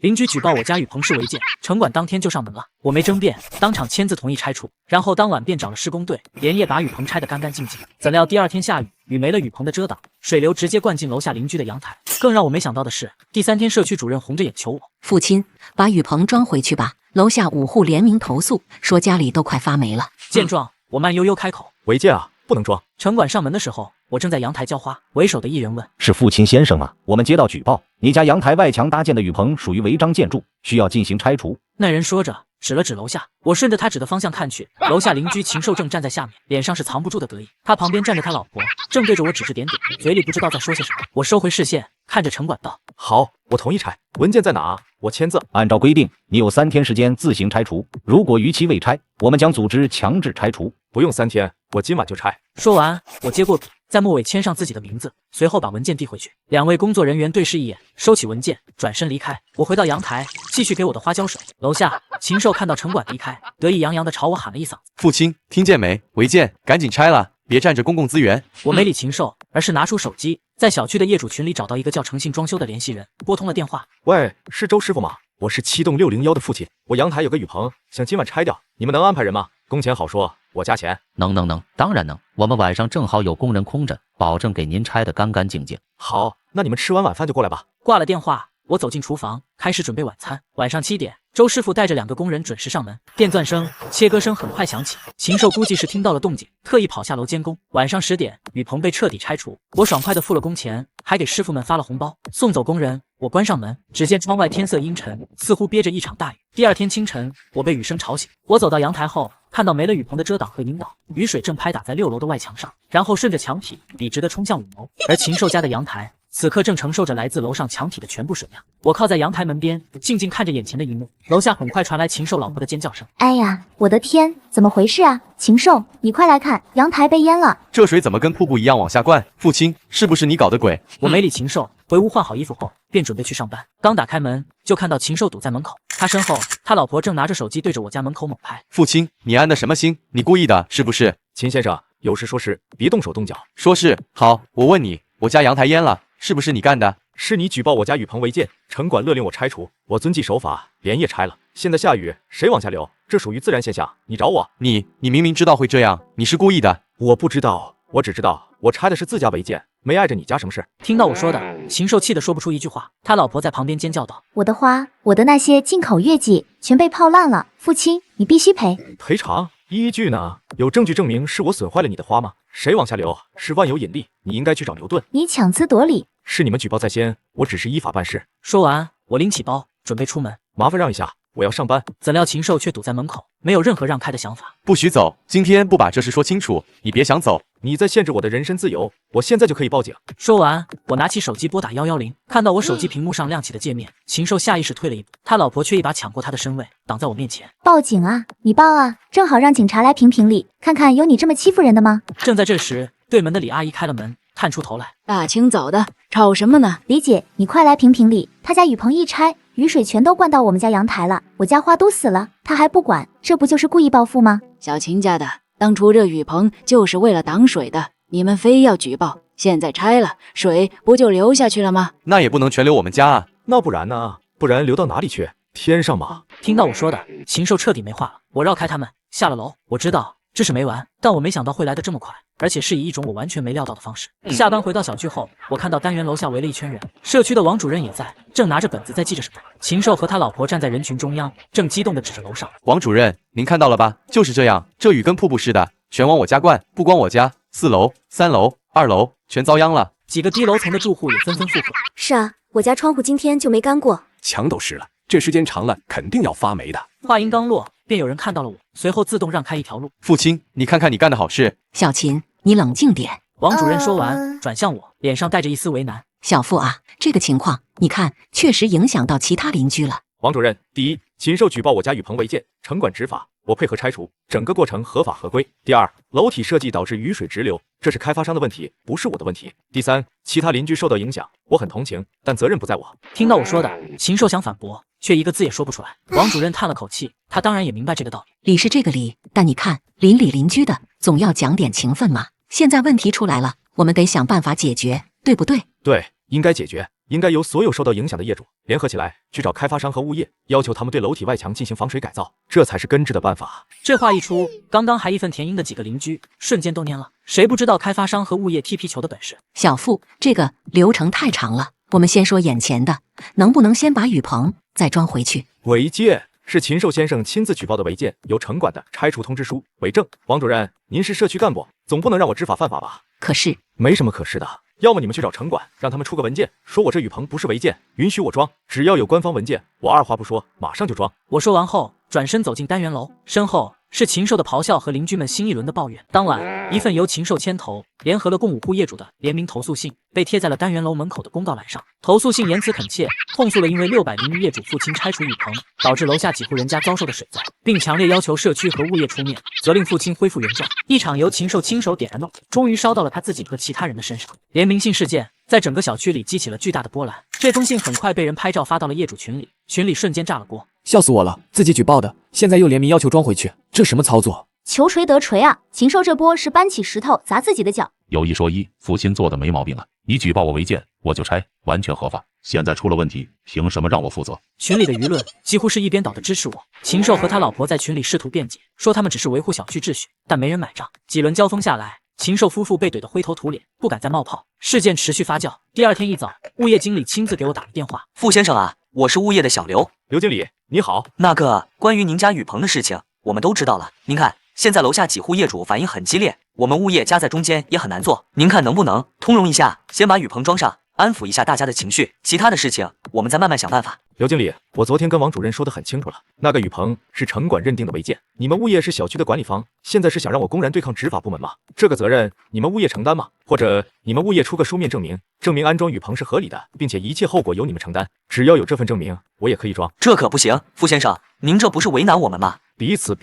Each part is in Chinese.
邻居举报我家雨棚是违建，城管当天就上门了。我没争辩，当场签字同意拆除。然后当晚便找了施工队，连夜把雨棚拆得干干净净。怎料第二天下雨，雨没了雨棚的遮挡，水流直接灌进楼下邻居的阳台。更让我没想到的是，第3天社区主任红着眼求我：父亲，把雨棚装回去吧。楼下5户联名投诉，说家里都快发霉了。见状，我慢悠悠开口：违建啊，不能装。城管上门的时候，我正在阳台浇花，为首的一人问：是父亲先生吗？我们接到举报，你家阳台外墙搭建的雨棚属于违章建筑，需要进行拆除。那人说着指了指楼下，我顺着他指的方向看去，楼下邻居禽兽正站在下面，脸上是藏不住的得意。他旁边站着他老婆，正对着我指指点点，嘴里不知道在说些什么。我收回视线，看着城管道：好，我同意拆，文件在哪？我签字。按照规定，你有3天时间自行拆除，如果逾期未拆，我们将组织强制拆除。不用3天，我今晚就拆。说完，我接过笔，在末尾签上自己的名字，随后把文件递回去。2位工作人员对视一眼，收起文件，转身离开。我回到阳台，继续给我的花浇水。楼下，禽兽看到城管离开，得意洋洋地朝我喊了一嗓子：父亲，听见没？违建，赶紧拆了，别占着公共资源。我没理禽兽，而是拿出手机，在小区的业主群里找到一个叫诚信装修的联系人，拨通了电话。喂，是周师傅吗？我是7栋601的父亲，我阳台有个雨棚，想今晚拆掉，你们能安排人吗？工钱好说，我加钱。能，当然能。我们晚上正好有工人空着，保证给您拆得干干净净。好，那你们吃完晚饭就过来吧。挂了电话，我走进厨房，开始准备晚餐。晚上7点，周师傅带着2个工人准时上门，电钻声、切割声很快响起。禽兽估计是听到了动静，特意跑下楼监工。晚上10点，雨棚被彻底拆除，我爽快地付了工钱，还给师傅们发了红包。送走工人，我关上门，只见窗外天色阴沉，似乎憋着一场大雨。第2天清晨，我被雨声吵醒。我走到阳台后，看到没了雨棚的遮挡和引导，雨水正拍打在6楼的外墙上，然后顺着墙体笔直地冲向5楼。而禽兽家的阳台此刻正承受着来自楼上墙体的全部水量。我靠在阳台门边，静静看着眼前的一幕。楼下很快传来禽兽老婆的尖叫声：哎呀，我的天，怎么回事啊？禽兽，你快来看，阳台被淹了！这水怎么跟瀑布一样往下灌？父亲，是不是你搞的鬼？我没理禽兽，回屋换好衣服后，便准备去上班。刚打开门，就看到禽兽堵在门口，他身后，他老婆正拿着手机对着我家门口猛拍。父亲，你安的什么心？你故意的，是不是？秦先生，有事说事，别动手动脚。说是。好，我问你，我家阳台淹了，是不是你干的？是你举报我家雨棚违建，城管勒令我拆除，我遵纪守法，连夜拆了。现在下雨，谁往下流？这属于自然现象，你找我？你明明知道会这样，你是故意的。我不知道，我只知道我拆的是自家违建，没碍着你家什么事。听到我说的，禽兽气得说不出一句话。他老婆在旁边尖叫道：我的花，我的那些进口月季全被泡烂了，父亲，你必须赔。赔偿？依据呢？有证据证明是我损坏了你的花吗？谁往下流？是万有引力，你应该去找牛顿。你强词夺理。是你们举报在先，我只是依法办事。说完，我拎起包准备出门。麻烦让一下，我要上班。怎料禽兽却堵在门口，没有任何让开的想法。不许走，今天不把这事说清楚，你别想走。你在限制我的人身自由，我现在就可以报警。说完，我拿起手机拨打110，看到我手机屏幕上亮起的界面，禽兽下意识退了一步，他老婆却一把抢过他的身位，挡在我面前。报警啊！你报啊！正好让警察来评评理，看看有你这么欺负人的吗？正在这时，对门的李阿姨开了门，探出头来：大清早的，吵什么呢？李姐，你快来评评理，他家雨棚一拆，雨水全都灌到我们家阳台了，我家花都死了，他还不管，这不就是故意报复吗？小秦家的，当初这雨棚就是为了挡水的，你们非要举报，现在拆了，水不就流下去了吗？那也不能全流我们家啊。那不然呢？不然流到哪里去？天上吗？听到我说的，禽兽彻底没话了。我绕开他们，下了楼。我知道这是没完，但我没想到会来得这么快，而且是以一种我完全没料到的方式。下班回到小区后，我看到单元楼下围了一圈人，社区的王主任也在，正拿着本子在记着什么。禽兽和他老婆站在人群中央，正激动地指着楼上。王主任，您看到了吧？就是这样，这雨跟瀑布似的，全往我家灌，不光我家，4楼、3楼、2楼全遭殃了。几个低楼层的住户也纷纷附和。是啊，我家窗户今天就没干过，墙都湿了，这时间长了肯定要发霉的。话音刚落，便有人看到了我，随后自动让开一条路。父亲，你看看你干的好事。小秦，你冷静点。王主任说完，转向我，脸上带着一丝为难。小付啊，这个情况，你看，确实影响到其他邻居了。王主任，第一，禽兽举报我家雨棚违建，城管执法，我配合拆除，整个过程合法合规。第二，楼体设计导致雨水直流，这是开发商的问题，不是我的问题。第三，其他邻居受到影响，我很同情，但责任不在我。听到我说的，禽兽想反驳，却一个字也说不出来。王主任叹了口气，他当然也明白这个道理。理是这个理，但你看，邻里邻居的，总要讲点情分嘛。现在问题出来了，我们得想办法解决，对不对？对，应该解决。应该由所有受到影响的业主联合起来，去找开发商和物业，要求他们对楼体外墙进行防水改造，这才是根治的办法。这话一出，刚刚还义愤填膺的几个邻居瞬间都蔫了。谁不知道开发商和物业踢皮球的本事？小付，这个流程太长了，我们先说眼前的，能不能先把雨棚再装回去？违建是禽兽先生亲自举报的违建，由城管的拆除通知书为证。王主任，您是社区干部，总不能让我知法犯法吧？可是没什么可是的，要么你们去找城管，让他们出个文件，说我这雨棚不是违建，允许我装。只要有官方文件，我二话不说，马上就装。我说完后，转身走进单元楼，身后是禽兽的咆哮和邻居们新一轮的抱怨。当晚，一份由禽兽牵头，联合了共5户业主的联名投诉信被贴在了单元楼门口的公告栏上。投诉信言辞恳切，控诉了因为600名业主父亲拆除雨棚，导致楼下几户人家遭受的水灾，并强烈要求社区和物业出面，责令父亲恢复原状。一场由禽兽亲手点燃的，终于烧到了他自己和其他人的身上。联名信事件在整个小区里激起了巨大的波澜。这封信很快被人拍照发到了业主群里，群里瞬间炸了锅。笑死我了！自己举报的，现在又联名要求装回去，这什么操作？求锤得锤啊！禽兽这波是搬起石头砸自己的脚。有一说一，父亲做的没毛病啊！你举报我违建，我就拆，完全合法。现在出了问题，凭什么让我负责？群里的舆论几乎是一边倒的支持我。禽兽和他老婆在群里试图辩解，说他们只是维护小区秩序，但没人买账。几轮交锋下来，禽兽夫妇被怼得灰头土脸，不敢再冒泡。事件持续发酵。第二天一早，物业经理亲自给我打了电话。傅先生啊，我是物业的小刘。刘经理，你好。那个关于您家雨棚的事情，我们都知道了。您看，现在楼下几户业主反应很激烈，我们物业夹在中间也很难做。您看能不能通融一下，先把雨棚装上，安抚一下大家的情绪，其他的事情我们再慢慢想办法。刘经理，我昨天跟王主任说得很清楚了，那个雨棚是城管认定的违建，你们物业是小区的管理方，现在是想让我公然对抗执法部门吗？这个责任你们物业承担吗？或者你们物业出个书面证明，证明安装雨棚是合理的，并且一切后果由你们承担。只要有这份证明，我也可以装。这可不行，傅先生，您这不是为难我们吗？彼此，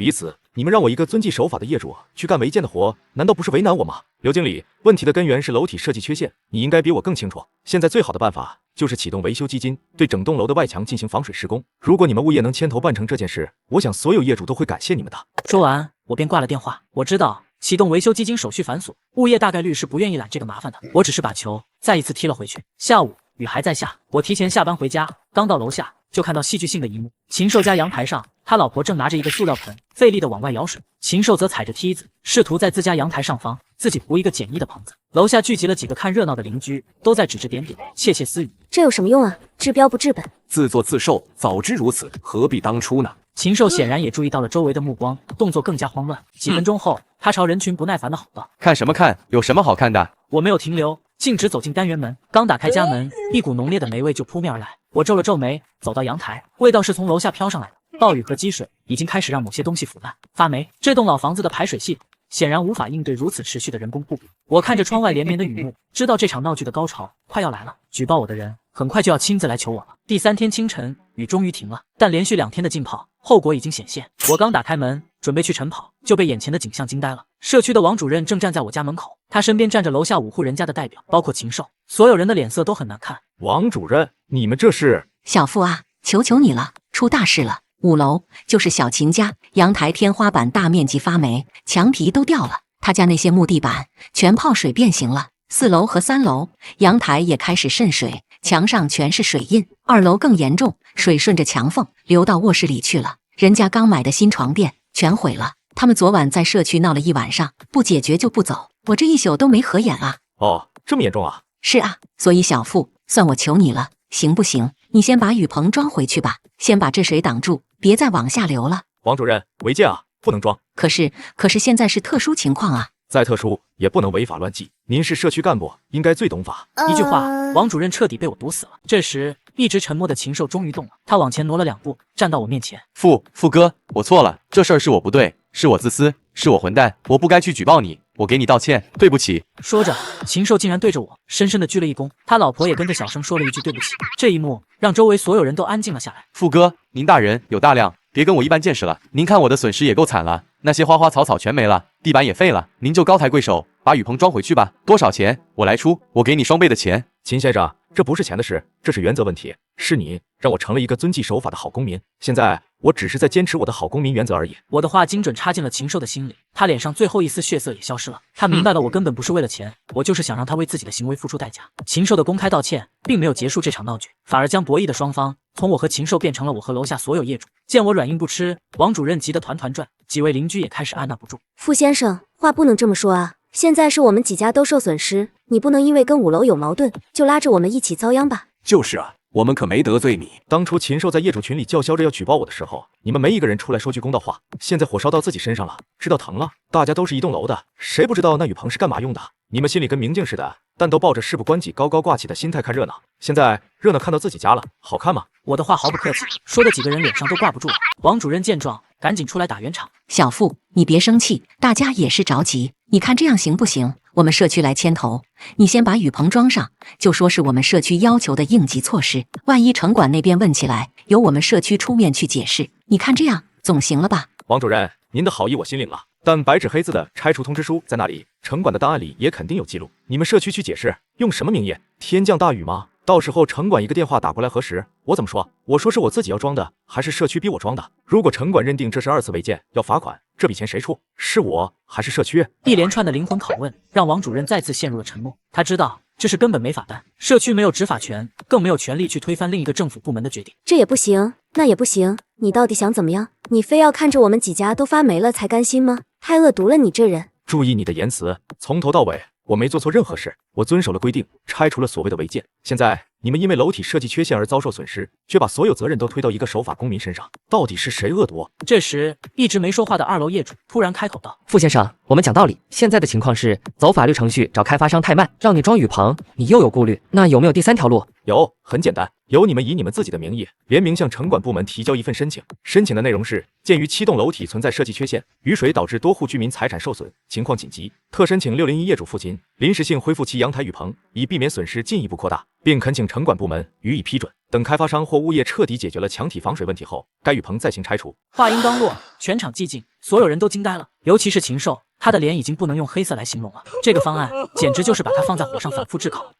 你们让我一个遵纪守法的业主去干违建的活，难道不是为难我吗？刘经理，问题的根源是楼体设计缺陷，你应该比我更清楚。现在最好的办法就是启动维修基金，对整栋楼的外墙进行防水施工。如果你们物业能牵头办成这件事，我想所有业主都会感谢你们的。说完，我便挂了电话。我知道启动维修基金手续繁琐，物业大概率是不愿意揽这个麻烦的。我只是把球再一次踢了回去。下午雨还在下，我提前下班回家，刚到楼下就看到戏剧性的一幕：禽兽家阳台上，他老婆正拿着一个塑料盆，费力的往外舀水，禽兽则踩着梯子，试图在自家阳台上方自己铺一个简易的棚子。楼下聚集了几个看热闹的邻居，都在指指点点，窃窃私语。这有什么用啊？治标不治本。自作自受，早知如此，何必当初呢？禽兽显然也注意到了周围的目光，动作更加慌乱。几分钟后，他朝人群不耐烦地吼道：“看什么看？有什么好看的？”我没有停留，径直走进单元门。刚打开家门，一股浓烈的霉味就扑面而来。我皱了皱眉，走到阳台，味道是从楼下飘上来的。暴雨和积水已经开始让某些东西腐烂发霉。这栋老房子的排水系统显然无法应对如此持续的人工瀑布。我看着窗外连绵的雨幕，知道这场闹剧的高潮快要来了。举报我的人很快就要亲自来求我了。第3天清晨，雨终于停了，但连续2天的浸泡，后果已经显现。我刚打开门，准备去晨跑，就被眼前的景象惊呆了。社区的王主任正站在我家门口，他身边站着楼下5户人家的代表，包括禽兽。所有人的脸色都很难看。王主任，你们这是？小付啊，求求你了，出大事了！5楼就是小秦家，阳台天花板大面积发霉，墙皮都掉了，他家那些木地板全泡水变形了。4楼和3楼阳台也开始渗水，墙上全是水印。2楼更严重，水顺着墙缝流到卧室里去了。人家刚买的新床垫全毁了。他们昨晚在社区闹了一晚上，不解决就不走，我这一宿都没合眼啊。哦，这么严重啊？是啊，所以小付，算我求你了，行不行？你先把雨棚装回去吧，先把这水挡住，别再往下流了。王主任，违建啊，不能装。可是现在是特殊情况啊。再特殊也不能违法乱纪。您是社区干部，应该最懂法。一句话，王主任彻底被我毒死了。这时，一直沉默的禽兽终于动了，他往前挪了2步，站到我面前。傅哥，我错了，这事儿是我不对，是我自私，是我混蛋，我不该去举报你，我给你道歉，对不起。说着，禽兽竟然对着我深深的鞠了一躬，他老婆也跟着小声说了一句对不起。这一幕让周围所有人都安静了下来。傅哥，您大人有大量，别跟我一般见识了。您看我的损失也够惨了，那些花花草草全没了，地板也废了，您就高抬贵手，把雨棚装回去吧。多少钱我来出，我给你双倍的钱。秦先生，这不是钱的事，这是原则问题。是你让我成了一个遵纪守法的好公民，现在我只是在坚持我的好公民原则而已。我的话精准插进了禽兽的心里，他脸上最后一丝血色也消失了。他明白了，我根本不是为了钱，我就是想让他为自己的行为付出代价。禽兽的公开道歉并没有结束这场闹剧，反而将博弈的双方从我和禽兽变成了我和楼下所有业主。见我软硬不吃，王主任急得团团转，几位邻居也开始按捺不住。傅先生，话不能这么说啊！现在是我们几家都受损失，你不能因为跟5楼有矛盾就拉着我们一起遭殃吧？就是啊，我们可没得罪你。当初禽兽在业主群里叫嚣着要举报我的时候，你们没一个人出来说句公道话。现在火烧到自己身上了，知道疼了。大家都是一栋楼的，谁不知道那雨棚是干嘛用的？你们心里跟明镜似的，但都抱着事不关己、高高挂起的心态看热闹。现在热闹看到自己家了，好看吗？我的话毫不客气，说的几个人脸上都挂不住了。王主任见状，赶紧出来打圆场。小付，你别生气，大家也是着急。你看这样行不行？我们社区来牵头，你先把雨棚装上，就说是我们社区要求的应急措施。万一城管那边问起来，由我们社区出面去解释。你看这样总行了吧？王主任，您的好意我心领了，但白纸黑字的拆除通知书在那里？城管的档案里也肯定有记录。你们社区去解释，用什么名义？天降大雨吗？到时候城管一个电话打过来核实，我怎么说？我说是我自己要装的，还是社区逼我装的？如果城管认定这是2次违建，要罚款，这笔钱谁出？是我还是社区？一连串的灵魂拷问让王主任再次陷入了沉默。他知道这事根本没法办，社区没有执法权，更没有权利去推翻另一个政府部门的决定。这也不行，那也不行，你到底想怎么样？你非要看着我们几家都发霉了才甘心吗？太恶毒了，你这人！注意你的言辞，从头到尾我没做错任何事，我遵守了规定，拆除了所谓的违建。现在你们因为楼体设计缺陷而遭受损失，却把所有责任都推到一个守法公民身上，到底是谁恶毒？这时，一直没说话的2楼业主突然开口道：“傅先生，我们讲道理，现在的情况是走法律程序找开发商太慢，让你装雨棚，你又有顾虑，那有没有第3条路？”有，很简单，由你们以你们自己的名义联名向城管部门提交一份申请，申请的内容是：鉴于7栋楼体存在设计缺陷，雨水导致多户居民财产受损，情况紧急，特申请601业主父亲临时性恢复其阳台雨棚，以避免损失进一步扩大，并恳请城管部门予以批准。等开发商或物业彻底解决了墙体防水问题后，该雨棚再行拆除。话音刚落，全场寂静，所有人都惊呆了，尤其是禽兽，他的脸已经不能用黑色来形容了。这个方案简直就是把他放在火上反复炙烤。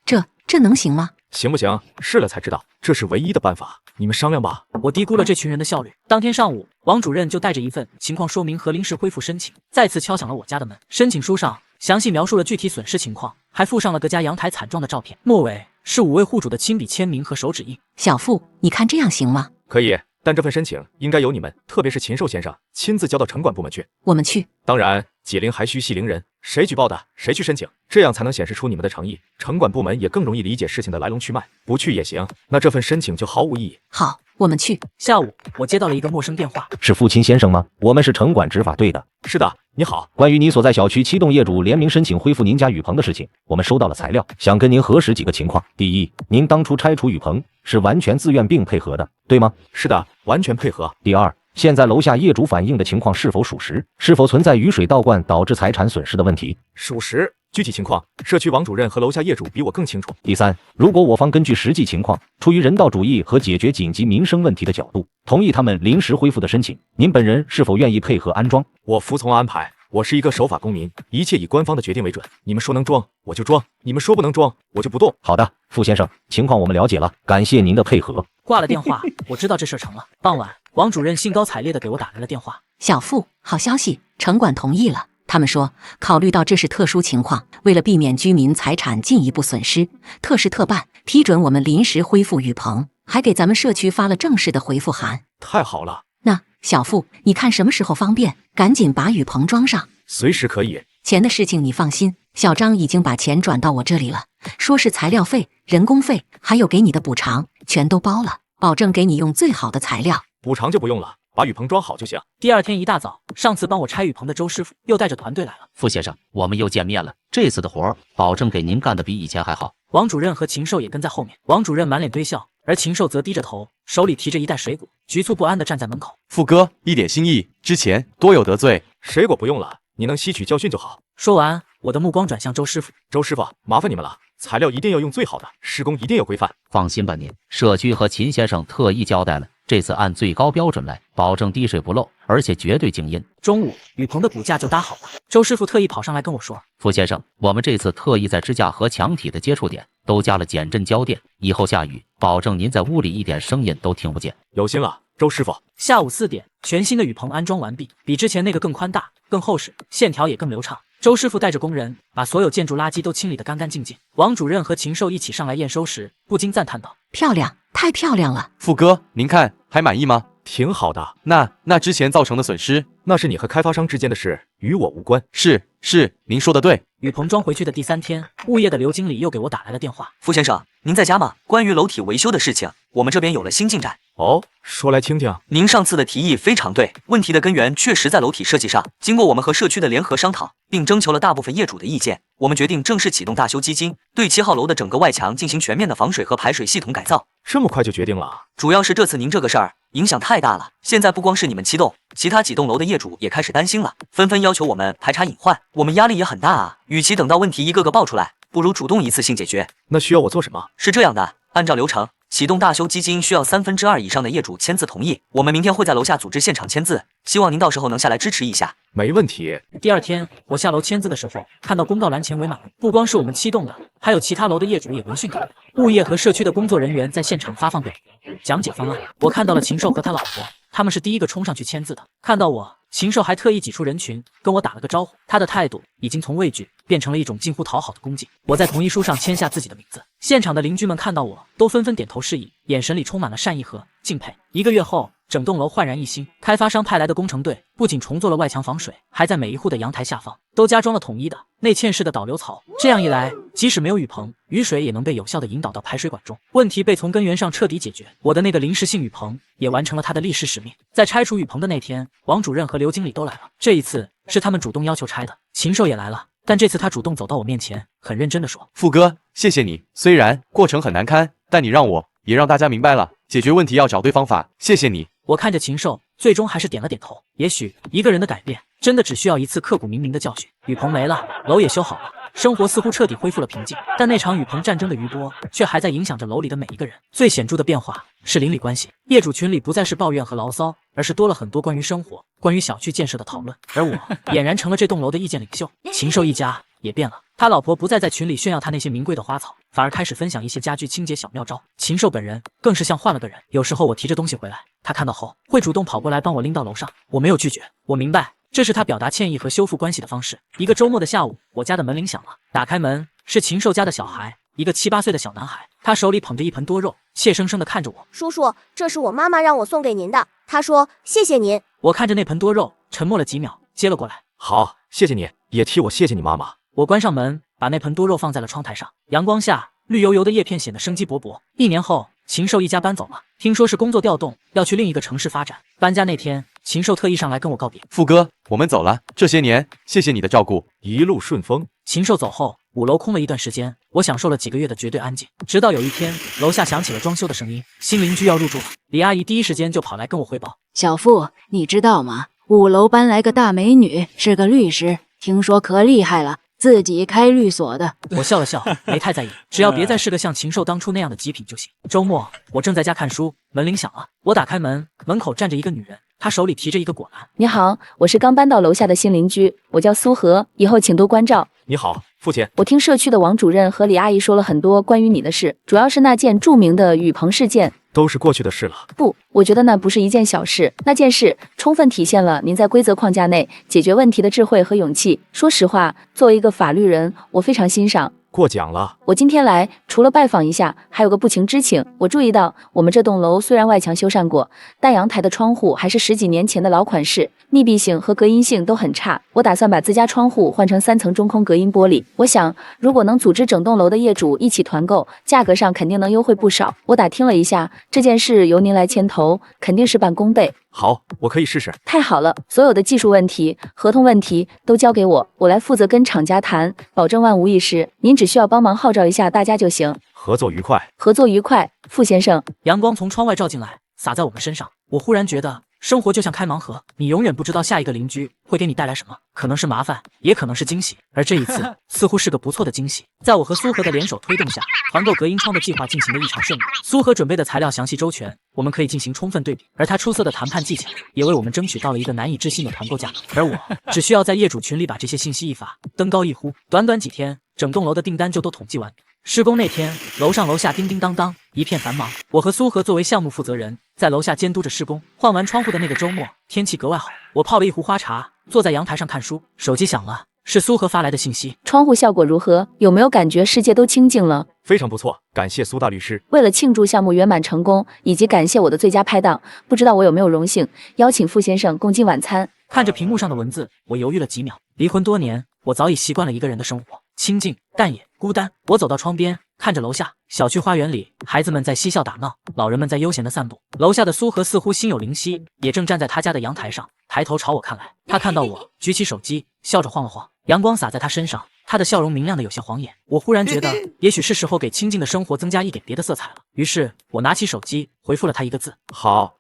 这能行吗？行不行？试了才知道，这是唯一的办法。你们商量吧。我低估了这群人的效率。当天上午，王主任就带着一份情况说明和临时恢复申请，再次敲响了我家的门。申请书上详细描述了具体损失情况，还附上了各家阳台惨状的照片，末尾是5位户主的亲笔签名和手指印。小付，你看这样行吗？可以，但这份申请应该由你们，特别是禽兽先生亲自交到城管部门去。我们去。当然，解铃还须系铃人，谁举报的，谁去申请，这样才能显示出你们的诚意，城管部门也更容易理解事情的来龙去脉。不去也行，那这份申请就毫无意义。好，我们去。下午，我接到了一个陌生电话，是父亲先生吗？我们是城管执法队的。是的，你好。关于你所在小区7栋业主联名申请恢复您家雨棚的事情，我们收到了材料，想跟您核实几个情况。第一，您当初拆除雨棚是完全自愿并配合的，对吗？是的，完全配合。第二，现在楼下业主反映的情况是否属实？是否存在雨水倒灌导致财产损失的问题？属实。具体情况，社区王主任和楼下业主比我更清楚。第三，如果我方根据实际情况，出于人道主义和解决紧急民生问题的角度，同意他们临时恢复的申请，您本人是否愿意配合安装？我服从安排。我是一个守法公民，一切以官方的决定为准。你们说能装，我就装；你们说不能装，我就不动。好的，傅先生，情况我们了解了，感谢您的配合。挂了电话，我知道这事成了。傍晚，王主任兴高采烈地给我打来了电话。小付，好消息，城管同意了。他们说，考虑到这是特殊情况，为了避免居民财产进一步损失，特事特办，批准我们临时恢复雨棚，还给咱们社区发了正式的回复函。太好了。那小付，你看什么时候方便？赶紧把雨棚装上。随时可以。钱的事情你放心，小张已经把钱转到我这里了，说是材料费、人工费，还有给你的补偿，全都包了，保证给你用最好的材料。补偿就不用了，把雨棚装好就行。第二天一大早，上次帮我拆雨棚的周师傅又带着团队来了。傅先生，我们又见面了，这次的活保证给您干得比以前还好。王主任和禽兽也跟在后面。王主任满脸堆笑，而禽兽则低着头，手里提着一袋水果，局促不安地站在门口。傅哥，一点心意，之前多有得罪。水果不用了，你能吸取教训就好。说完，我的目光转向周师傅。周师傅，麻烦你们了，材料一定要用最好的，施工一定要规范。放心吧您，社区和秦先生特意交代了，这次按最高标准来，保证滴水不漏，而且绝对静音。中午，雨棚的骨架就搭好了。周师傅特意跑上来跟我说：“傅先生，我们这次特意在支架和墙体的接触点都加了减震胶垫，以后下雨，保证您在屋里一点声音都听不见。”有心了，周师傅。下午4点，全新的雨棚安装完毕，比之前那个更宽大、更厚实，线条也更流畅。周师傅带着工人把所有建筑垃圾都清理得干干净净。王主任和禽兽一起上来验收时，不禁赞叹道：“漂亮，太漂亮了！”傅哥，您看还满意吗？挺好的。那之前造成的损失，那是你和开发商之间的事，与我无关。是，您说的对。雨棚装回去的第3天，物业的刘经理又给我打来了电话：“傅先生，您在家吗？关于楼体维修的事情，我们这边有了新进展。”哦，说来听听。您上次的提议非常对，问题的根源确实在楼体设计上。经过我们和社区的联合商讨，并征求了大部分业主的意见，我们决定正式启动大修基金，对7号楼的整个外墙进行全面的防水和排水系统改造。这么快就决定了？主要是这次您这个事儿影响太大了，现在不光是你们7栋，其他几栋楼的业主也开始担心了，纷纷要求我们排查隐患，我们压力也很大啊。与其等到问题一个个爆出来，不如主动一次性解决。那需要我做什么？是这样的，按照流程，启动大修基金需要2/3以上的业主签字同意，我们明天会在楼下组织现场签字，希望您到时候能下来支持一下。没问题。第2天，我下楼签字的时候，看到公告栏前围满了，不光是我们7栋的，还有其他楼的业主也闻讯赶来。物业和社区的工作人员在现场发放表格，讲解方案。我看到了禽兽和他老婆，他们是第一个冲上去签字的。看到我，禽兽还特意挤出人群跟我打了个招呼，他的态度已经从畏惧变成了一种近乎讨好的恭敬。我在同意书上签下自己的名字，现场的邻居们看到我都纷纷点头示意，眼神里充满了善意和敬佩。1个月后，整栋楼焕然一新，开发商派来的工程队不仅重做了外墙防水，还在每一户的阳台下方都加装了统一的内嵌式的导流槽。这样一来，即使没有雨棚，雨水也能被有效的引导到排水管中，问题被从根源上彻底解决。我的那个临时性雨棚也完成了它的历史使命。在拆除雨棚的那天，王主任和刘经理都来了，这一次是他们主动要求拆的。禽兽也来了，但这次他主动走到我面前，很认真地说：“傅哥，谢谢你，虽然过程很难堪，但你让我也让大家明白了，解决问题要找对方法，谢谢你。”我看着禽兽，最终还是点了点头。也许一个人的改变，真的只需要一次刻骨铭明的教训。雨棚没了，楼也修好了，生活似乎彻底恢复了平静。但那场雨棚战争的余波，却还在影响着楼里的每一个人。最显著的变化是邻里关系，业主群里不再是抱怨和牢骚，而是多了很多关于生活、关于小区建设的讨论。而我俨然成了这栋楼的意见领袖。禽兽一家也变了，他老婆不再在群里炫耀他那些名贵的花草，反而开始分享一些家居清洁小妙招。禽兽本人更是像换了个人，有时候我提着东西回来，他看到后会主动跑过来帮我拎到楼上。我没有拒绝，我明白这是他表达歉意和修复关系的方式。一个周末的下午，我家的门铃响了，打开门是禽兽家的小孩，一个7、8岁的小男孩，他手里捧着一盆多肉，怯生生地看着我：“叔叔，这是我妈妈让我送给您的，她说谢谢您。”我看着那盆多肉，沉默了几秒，接了过来：“好，谢谢你，也替我谢谢你妈妈。”我关上门，把那盆多肉放在了窗台上，阳光下绿油油的叶片显得生机勃勃。1年后，禽兽一家搬走了，听说是工作调动，要去另一个城市发展。搬家那天，禽兽特意上来跟我告别：“傅哥，我们走了，这些年谢谢你的照顾，一路顺风。”禽兽走后，5楼空了一段时间，我享受了几个月的绝对安静。直到有一天，楼下响起了装修的声音，新邻居要入住了。李阿姨第一时间就跑来跟我汇报：“小傅，你知道吗？5楼搬来个大美女，是个律师，听说可厉害了。”自己开律所的。我笑了笑，没太在意，只要别再是个像禽兽当初那样的极品就行。周末，我正在家看书，门铃响了。我打开门，门口站着一个女人，她手里提着一个果篮。你好，我是刚搬到楼下的新邻居，我叫苏荷，以后请多关照。你好，父亲。我听社区的王主任和李阿姨说了很多关于你的事，主要是那件著名的雨棚事件。都是过去的事了。不，我觉得那不是一件小事，那件事充分体现了您在规则框架内解决问题的智慧和勇气。说实话，作为一个法律人，我非常欣赏。过奖了。我今天来除了拜访一下，还有个不情之请。我注意到我们这栋楼虽然外墙修缮过，但阳台的窗户还是10几年前的老款式，密闭性和隔音性都很差。我打算把自家窗户换成3层中空隔音玻璃。我想，如果能组织整栋楼的业主一起团购，价格上肯定能优惠不少。我打听了一下，这件事由您来牵头，肯定事半功倍。好，我可以试试。太好了，所有的技术问题、合同问题都交给我，我来负责跟厂家谈，保证万无一失。您只需要帮忙号召一下大家就行。合作愉快。合作愉快，傅先生。阳光从窗外照进来，洒在我们身上。我忽然觉得生活就像开盲盒，你永远不知道下一个邻居会给你带来什么，可能是麻烦，也可能是惊喜。而这一次似乎是个不错的惊喜。在我和苏荷的联手推动下，团购隔音窗的计划进行得异常顺利。苏荷准备的材料详细周全，我们可以进行充分对比，而他出色的谈判技巧也为我们争取到了一个难以置信的团购价格。而我只需要在业主群里把这些信息一发，登高一呼，短短几天，整栋楼的订单就都统计完毕。施工那天，楼上楼下叮叮当当，一片繁忙。我和苏荷作为项目负责人，在楼下监督着施工。换完窗户的那个周末，天气格外好，我泡了一壶花茶，坐在阳台上看书，手机响了，是苏荷发来的信息。窗户效果如何？有没有感觉世界都清静了？非常不错，感谢苏大律师。为了庆祝项目圆满成功，以及感谢我的最佳拍档，不知道我有没有荣幸邀请傅先生共进晚餐？看着屏幕上的文字，我犹豫了几秒。离婚多年，我早已习惯了一个人的生活，清静但也孤单。我走到窗边，看着楼下小区花园里，孩子们在嬉笑打闹，老人们在悠闲的散步。楼下的苏荷似乎心有灵犀，也正站在他家的阳台上，抬头朝我看来。他看到我，举起手机，笑着晃了晃，阳光洒在他身上，他的笑容明亮的有些晃眼。我忽然觉得，也许是时候给清静的生活增加一点别的色彩了。于是我拿起手机，回复了他一个字：好。